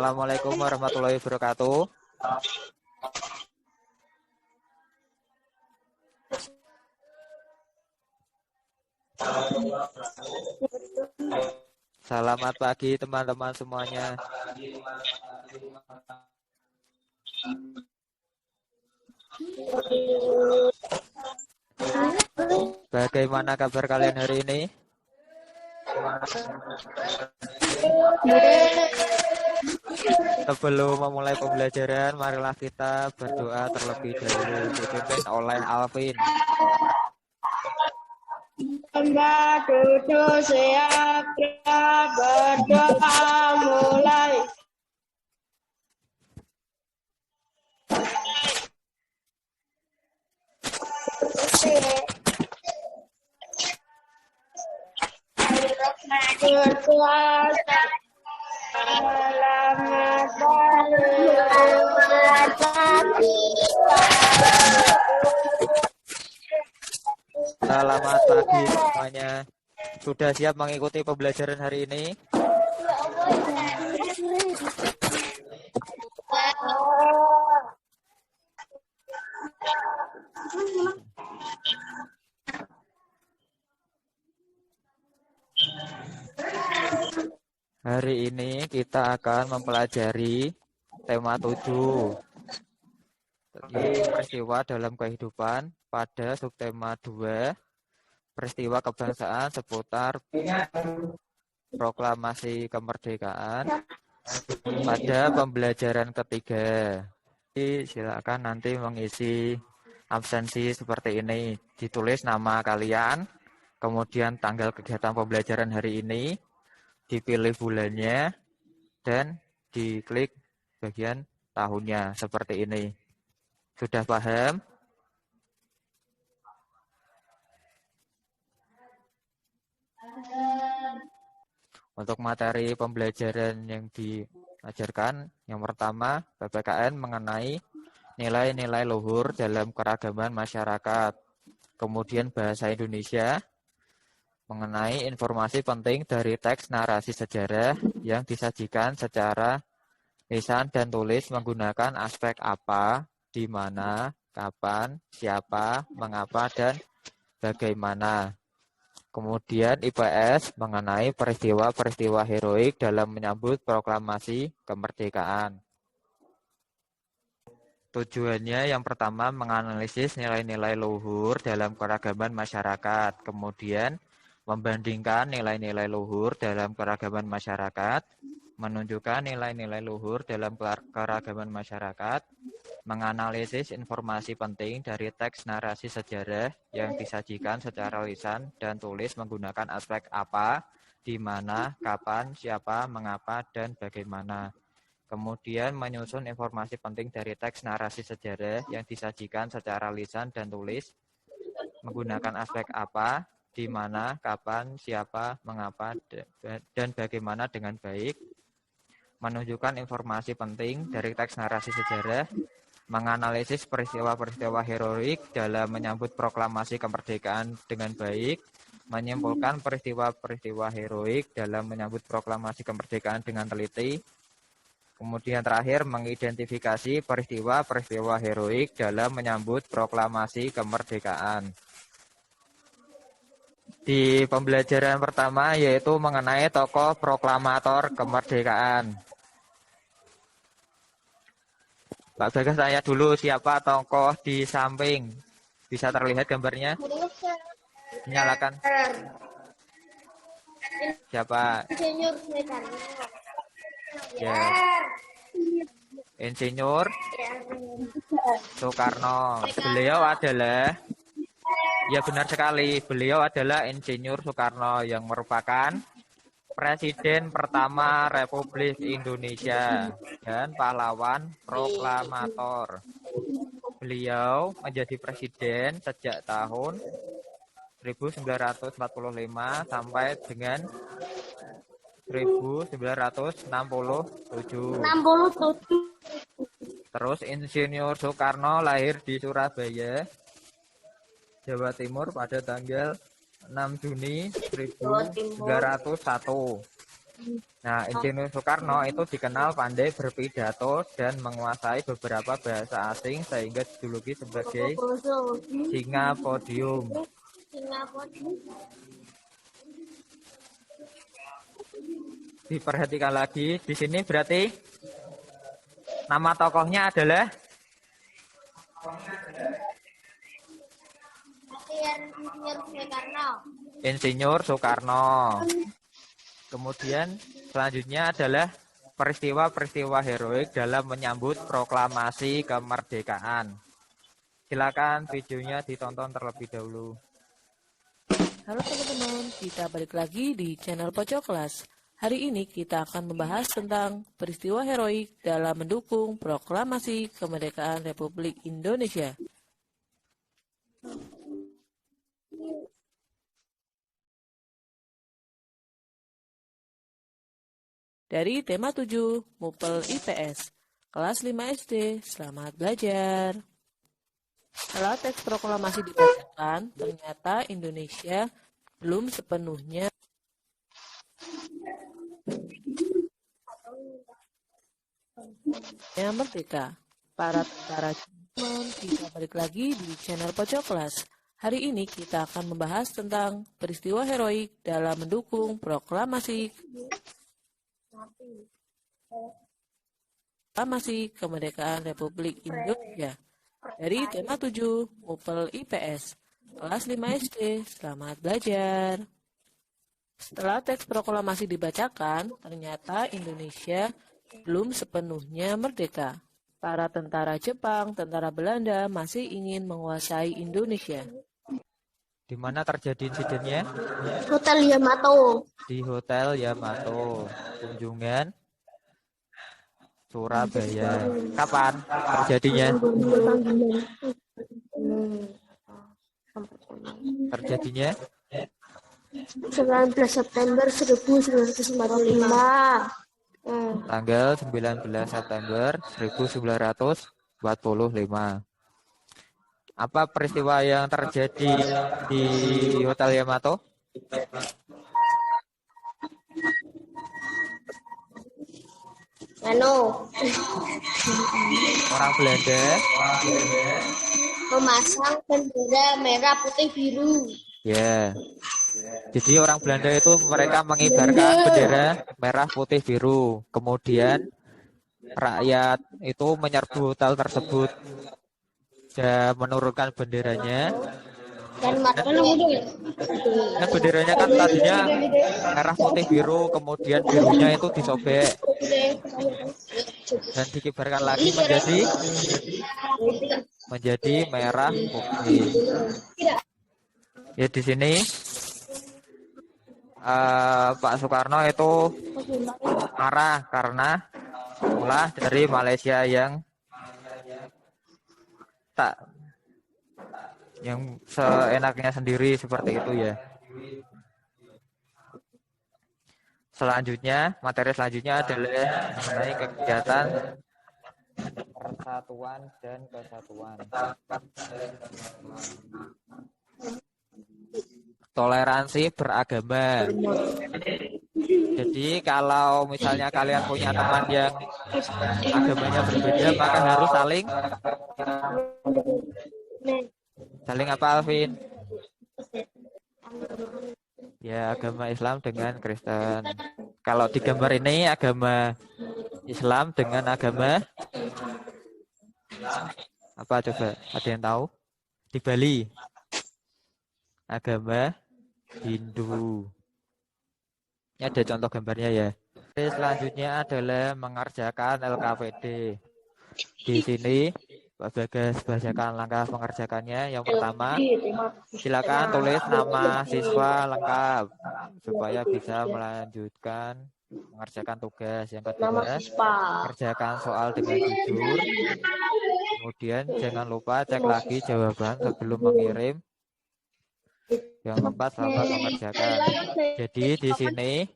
Assalamualaikum warahmatullahi wabarakatuh. Selamat pagi teman-teman semuanya. Bagaimana kabar kalian hari ini? Sebelum memulai pembelajaran, marilah kita berdoa terlebih dahulu, dipimpin oleh Alvin. Hamba duduk siap berdoa mulai. Berpuasa selamat pagi. Selamat pagi semuanya. Sudah siap mengikuti pembelajaran hari ini? Hari ini kita akan mempelajari tema 7. Peristiwa dalam kehidupan pada subtema 2. Peristiwa kebangsaan seputar proklamasi kemerdekaan pada pembelajaran ketiga. Silakan nanti mengisi absensi seperti ini. Ditulis nama kalian, kemudian tanggal kegiatan pembelajaran hari ini, dipilih bulannya, dan diklik bagian tahunnya seperti ini. Sudah paham? Untuk materi pembelajaran yang diajarkan, yang pertama PPKN mengenai nilai-nilai luhur dalam keragaman masyarakat. Kemudian bahasa Indonesia mengenai informasi penting dari teks narasi sejarah yang disajikan secara lisan dan tulis menggunakan aspek apa, di mana, kapan, siapa, mengapa, dan bagaimana. Kemudian IPS mengenai peristiwa-peristiwa heroik dalam menyambut proklamasi kemerdekaan. Tujuannya yang pertama menganalisis nilai-nilai luhur dalam keragaman masyarakat. Kemudian membandingkan nilai-nilai luhur dalam keragaman masyarakat, menunjukkan nilai-nilai luhur dalam keragaman masyarakat, menganalisis informasi penting dari teks narasi sejarah yang disajikan secara lisan dan tulis menggunakan aspek apa, di mana, kapan, siapa, mengapa, dan bagaimana. Kemudian menyusun informasi penting dari teks narasi sejarah yang disajikan secara lisan dan tulis menggunakan aspek apa, di mana, kapan, siapa, mengapa, dan bagaimana dengan baik. Menunjukkan informasi penting dari teks narasi sejarah, menganalisis peristiwa-peristiwa heroik dalam menyambut proklamasi kemerdekaan dengan baik, menyimpulkan peristiwa-peristiwa heroik dalam menyambut proklamasi kemerdekaan dengan teliti. Kemudian terakhir mengidentifikasi peristiwa-peristiwa heroik dalam menyambut proklamasi kemerdekaan. Di pembelajaran pertama yaitu mengenai tokoh proklamator kemerdekaan. Pak Bagas tanya dulu siapa tokoh di samping. Bisa terlihat gambarnya? Nyalakan. Siapa? Ya. Insinyur Soekarno. Beliau adalah, ya benar sekali, beliau adalah Insinyur Soekarno yang merupakan Presiden pertama Republik Indonesia dan pahlawan proklamator. Beliau menjadi presiden sejak tahun 1945 sampai dengan 1967. Terus Insinyur Soekarno lahir di Surabaya, Jawa Timur pada tanggal 6 Juni 1901. Nah, Insinyur Soekarno itu dikenal pandai berpidato dan menguasai beberapa bahasa asing sehingga dijuluki sebagai singa podium. Diperhatikan lagi, di sini berarti nama tokohnya adalah Insinyur Soekarno. Kemudian selanjutnya adalah peristiwa-peristiwa heroik dalam menyambut proklamasi kemerdekaan. Silakan videonya ditonton terlebih dahulu. Halo teman-teman, kita balik lagi di channel Pojok Kelas. Hari ini kita akan membahas tentang peristiwa heroik dalam mendukung proklamasi kemerdekaan Republik Indonesia. Dari tema 7, Mupel IPS, kelas 5 SD, selamat belajar. Setelah teks proklamasi dibacakan, ternyata Indonesia belum sepenuhnya merdeka. Para tentara Jerman, kita balik lagi di channel Pojok Kelas. Hari ini kita akan membahas tentang peristiwa heroik dalam mendukung proklamasi kemerdekaan Republik Indonesia. Dari tema 7, Mupel IPS, kelas 5 SD, selamat belajar. Setelah teks proklamasi dibacakan, ternyata Indonesia belum sepenuhnya merdeka. Para tentara Jepang, tentara Belanda masih ingin menguasai Indonesia. Di mana terjadi insidennya? Hotel Yamato. Di Hotel Yamato. Kunjungan Surabaya. Kapan terjadinya? Terjadinya 19 September 1945. tanggal 19 September 1945. Apa peristiwa yang terjadi di Hotel Yamato? Orang Belanda Memasang bendera merah putih biru. ya. Jadi orang Belanda itu mereka mengibarkan bendera merah putih biru. Kemudian rakyat itu menyerbu hotel tersebut dan menurunkan benderanya. Dan Benderanya kan tadinya merah putih biru, kemudian birunya itu disobek dan dikibarkan lagi menjadi merah putih. Ya di sini Pak Soekarno itu marah karena ulah dari Malaysia yang seenaknya sendiri seperti itu ya. Materi selanjutnya adalah mengenai kegiatan persatuan dan kesatuan. Toleransi beragama. Jadi kalau misalnya kalian punya teman yang agamanya berbeda, maka harus saling apa, Alvin? Ya, agama Islam dengan Kristen. Kalau di gambar ini agama Islam dengan agama apa coba? Ada yang tahu? Di Bali agama Hindu. Ini ada contoh gambarnya ya. Selanjutnya adalah mengerjakan LKPD. Di sini Pak Bagas bacakan langkah mengerjakannya. Yang pertama, silakan tulis nama siswa lengkap supaya bisa melanjutkan mengerjakan tugas. Yang kedua, kerjakan soal dengan jujur. Kemudian jangan lupa cek lagi jawaban sebelum mengirim. Yang keempat, selamat mengerjakan. Jadi di sini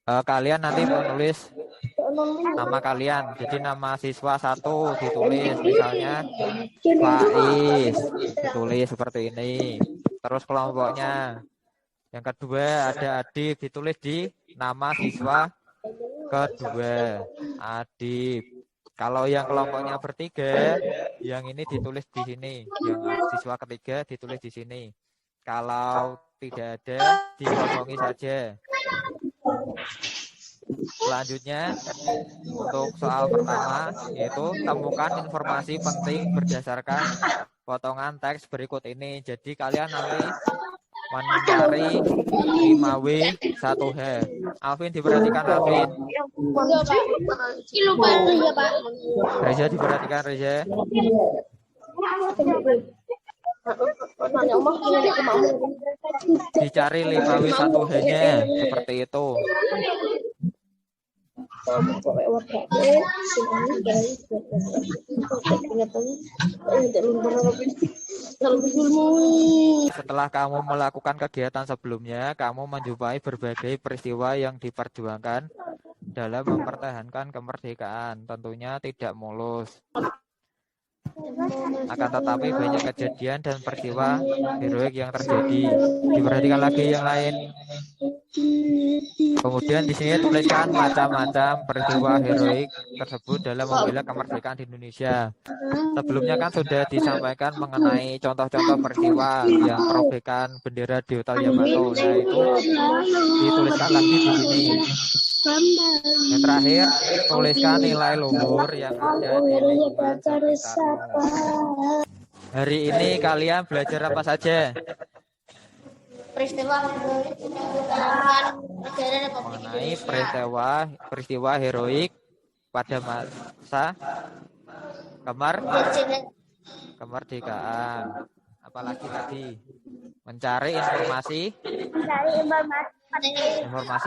kalian nanti menulis nama kalian. Jadi nama siswa 1 ditulis misalnya Faiz, ditulis seperti ini. Terus kelompoknya. Yang kedua ada Adib, ditulis di nama siswa kedua. Adib. Kalau yang kelompoknya bertiga, yang ini ditulis di sini. Yang siswa ketiga ditulis di sini. Kalau tidak ada, dikosongi saja. Selanjutnya, untuk soal pertama, yaitu temukan informasi penting berdasarkan potongan teks berikut ini. Jadi kalian nanti mencari 5W 1H. Alvin diperhatikan, Alvin. Iya, Pak. Kilo baru ya, Pak. Reza diperhatikan, Reza. Dicari 5W 1H-nya seperti itu. Setelah kamu melakukan kegiatan sebelumnya, kamu menjumpai berbagai peristiwa yang diperjuangkan dalam mempertahankan kemerdekaan. Tentunya tidak mulus. Akan tetapi banyak kejadian dan peristiwa heroik yang terjadi. Diperhatikan lagi yang lain. Kemudian di sini tuliskan macam-macam peristiwa heroik tersebut dalam membela kemerdekaan di Indonesia. Sebelumnya kan sudah disampaikan mengenai contoh-contoh peristiwa yang perobekan bendera di Hotel Yamato. Nah, itu dituliskan lagi di sini. Yang terakhir, tuliskan nilai luhur yang ada di lingkungan sekitarmu. Hari ini kalian belajar apa saja? Peristiwa Mengenai peristiwa heroik pada masa kemerdekaan. Apalagi tadi mencari informasi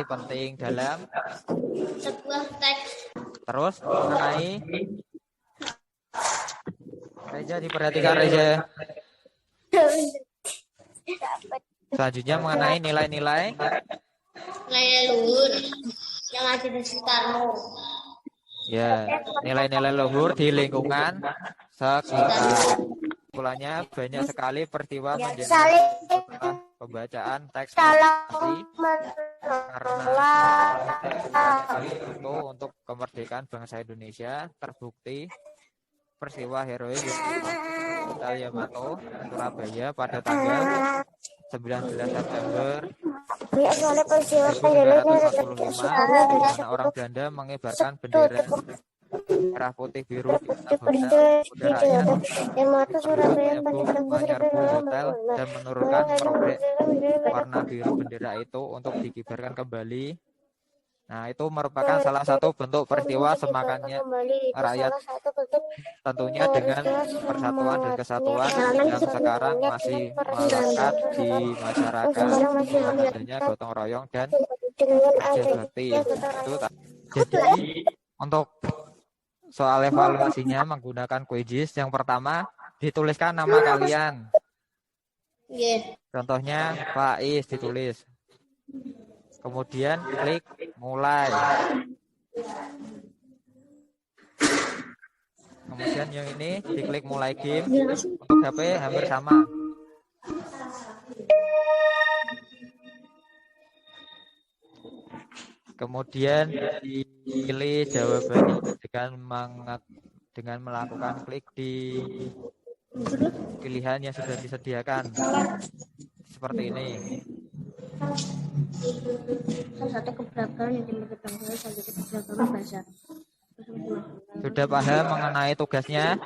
penting dalam sebuah teks. Terus mengenai Reza diperhatikan, Reza. Selanjutnya mengenai nilai-nilai luhur yang ada di sekitarmu. Ya, nilai-nilai luhur di lingkungan sekitar. Kesimpulannya banyak sekali peristiwa menjadi setelah pembacaan teks proklamasi karena itu untuk kemerdekaan bangsa Indonesia terbukti peristiwa heroik Hotel Yamato Surabaya pada tanggal 19 September 1945 di mana orang Belanda mengibarkan bendera merah putih biru di hotel rakyat menyerbu hotel dan menurunkan merobrek warna biru bendera itu untuk dikibarkan kembali. Nah, itu merupakan salah satu bentuk peristiwa semangatnya rakyat, tentunya dengan persatuan dan kesatuan yang sekarang masih melekat di masyarakat dengan adanya gotong royong dan kerja bakti. Jadi untuk soal evaluasinya menggunakan quizzes, yang pertama dituliskan nama kalian. Contohnya Faiz ditulis. Kemudian klik mulai. Kemudian yang ini diklik mulai game. Untuk HP hampir sama. Kemudian pilih jawaban dengan melakukan klik di pilihan yang sudah disediakan. Seperti ini. Salah satu keberagaman yang dimiliki bangsa, salah satu keberagaman bahasa. Sudah paham mengenai tugasnya?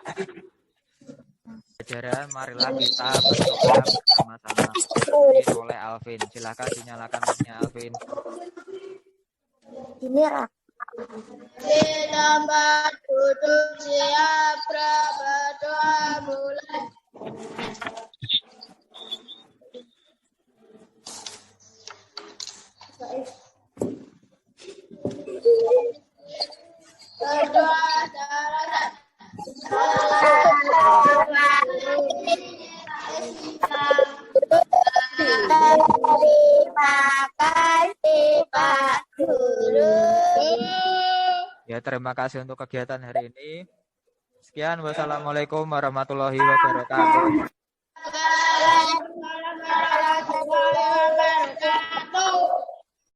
Pelajaran, marilah kita berdoa bersama-sama. Ini oleh Alvin. Silakan dinyalakan mic-nya, Alvin. Kita duduk siap berdoa mulai. Berdoa terima kasih Pak Guru. Ya, terima kasih untuk kegiatan hari ini. Sekian, wassalamualaikum warahmatullahi wabarakatuh.